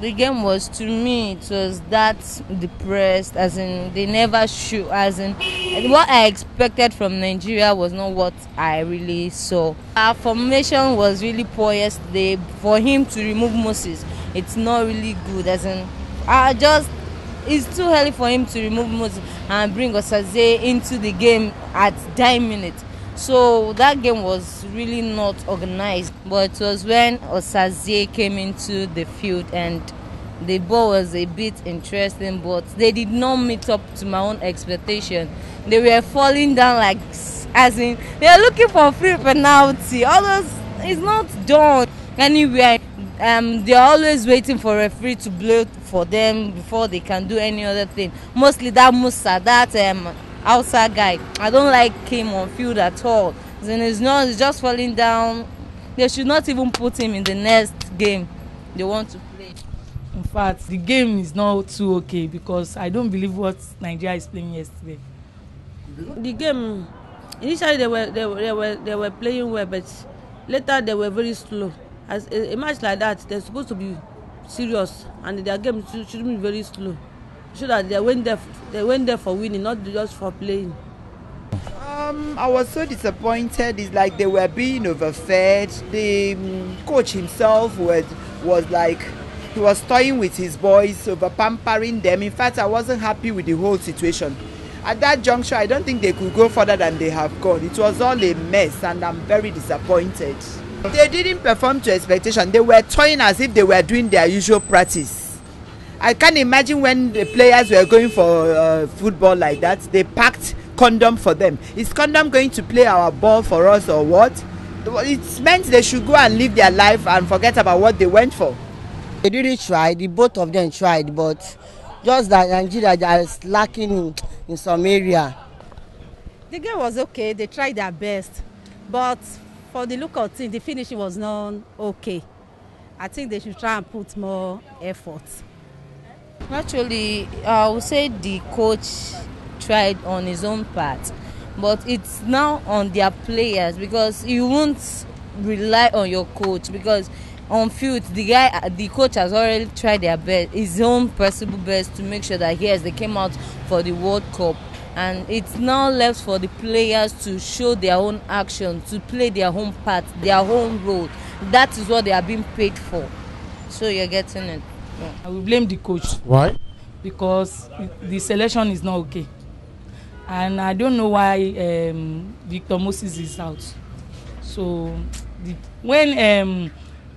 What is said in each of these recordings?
The game was, to me, it was that depressed, as in they never shoot, as in what I expected from Nigeria was not what I really saw. Our formation was really poor yesterday. For him to remove Moses, it's not really good, as in it's too early for him to remove Moses and bring Osaze into the game at 9 minutes. So that game was really not organized. But it was when Osaze came into the field and the ball was a bit interesting, but they did not meet up to my own expectation. They were falling down like, as in, they are looking for a free penalty. All those, it's not done anywhere. They are always waiting for a referee to blow for them before they can do any other thing. Mostly that Musa, that outside guy, I don't like him on field at all. Then it's just falling down. They should not even put him in the next game they want to play. In fact, the game is not too okay because I don't believe what Nigeria is playing yesterday. The game, initially they were playing well, but later they were very slow. As a match like that, they're supposed to be serious, and their game should be very slow, so that they went there for winning, not just for playing. I was so disappointed. It's like they were being overfed. The coach himself was like, he was toying with his boys, over pampering them. In fact, I wasn't happy with the whole situation. At that juncture, I don't think they could go further than they have gone. It was all a mess, and I'm very disappointed. They didn't perform to expectation. They were toying as if they were doing their usual practice. I can't imagine when the players were going for football like that, they packed condom for them. Is condom going to play our ball for us or what? It meant they should go and live their life and forget about what they went for. They really tried, both of them tried, but just that Nigeria is lacking in some area. The game was okay, they tried their best, but for the look of things, the finishing was not okay. I think they should try and put more effort. Actually, I would say the coach tried on his own part, but it's now on their players, because you won't rely on your coach, because on field the coach has already tried their best, his own possible best, to make sure that yes, they came out for the World Cup. And it's now left for the players to show their own action, to play their own part, their own role. That is what they are being paid for. So you're getting it. Yeah. I will blame the coach. Why? Because the selection is not okay. And I don't know why Victor Moses is out. So when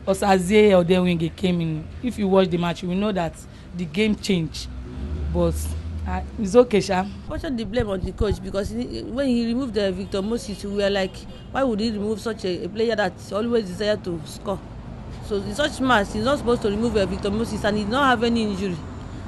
Osaze Odewinge came in, if you watch the match, you will know that the game changed. But it's okay, Sha. Also, the blame on the coach, because when he removed Victor Moses, we were like, why would he remove such a player that always desired to score? So in such match, he's not supposed to remove Victor Moses, and he did not have any injury.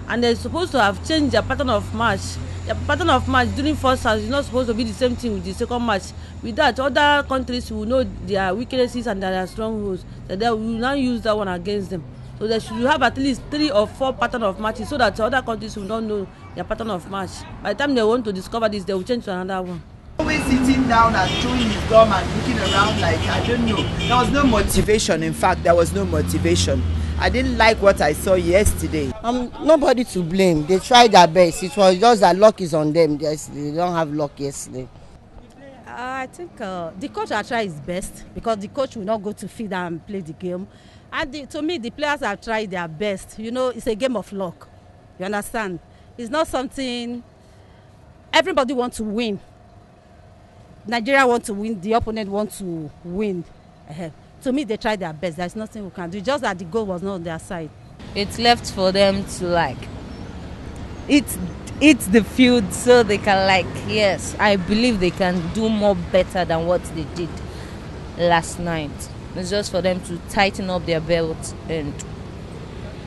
And they're supposed to have changed their pattern of match. The pattern of match during first half is not supposed to be the same thing with the second match. With that, other countries will know their weaknesses and their strongholds. So they will now use that one against them. So they should have at least 3 or 4 pattern of matches, so that other countries will not know their pattern of match. By the time they want to discover this, they will change to another one. Always sitting down and throwing his gum and looking around like, I don't know. There was no motivation. In fact, there was no motivation. I didn't like what I saw yesterday. Nobody to blame. They tried their best. It was just that luck is on them. They don't have luck yesterday. I think the coach will try his best, because the coach will not go to field and play the game. And to me, the players have tried their best. You know, it's a game of luck. You understand? It's not something everybody wants to win. Nigeria wants to win. The opponent wants to win. To me, they tried their best. There's nothing we can do. Just that the goal was not on their side. It's left for them to eat the field, so they can yes, I believe they can do more better than what they did last night. It's just for them to tighten up their belt and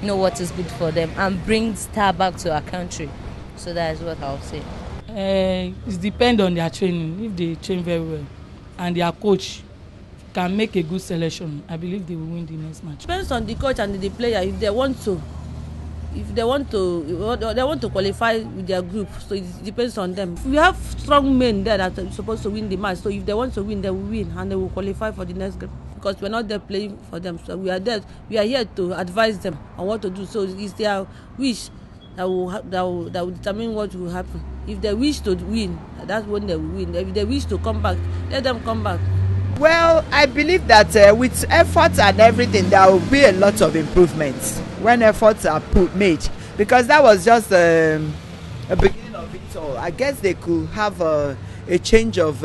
know what is good for them and bring star back to our country. So that is what I'll say. It depends on their training. If they train very well and their coach can make a good selection, I believe they will win the next match. Depends on the coach and the player if they want to. If they want to qualify with their group, so it depends on them. We have strong men there that are supposed to win the match. So if they want to win, they will win and they will qualify for the next group. because we're not there playing for them. So we are there. We are here to advise them on what to do. So it's their wish that will determine what will happen. If they wish to win, that's when they will win. If they wish to come back, let them come back. Well, I believe that with efforts and everything, there will be a lot of improvements when efforts are made. Because that was just a beginning of it all. I guess they could have a change of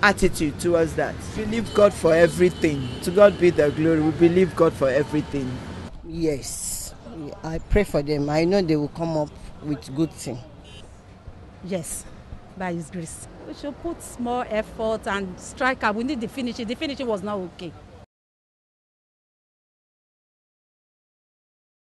attitude towards that. Believe God for everything. To God be the glory. We believe God for everything. Yes, I pray for them. I know they will come up with good thing. Yes, by His grace. We should put more effort and strike out. We need the finishing. The finishing was not okay.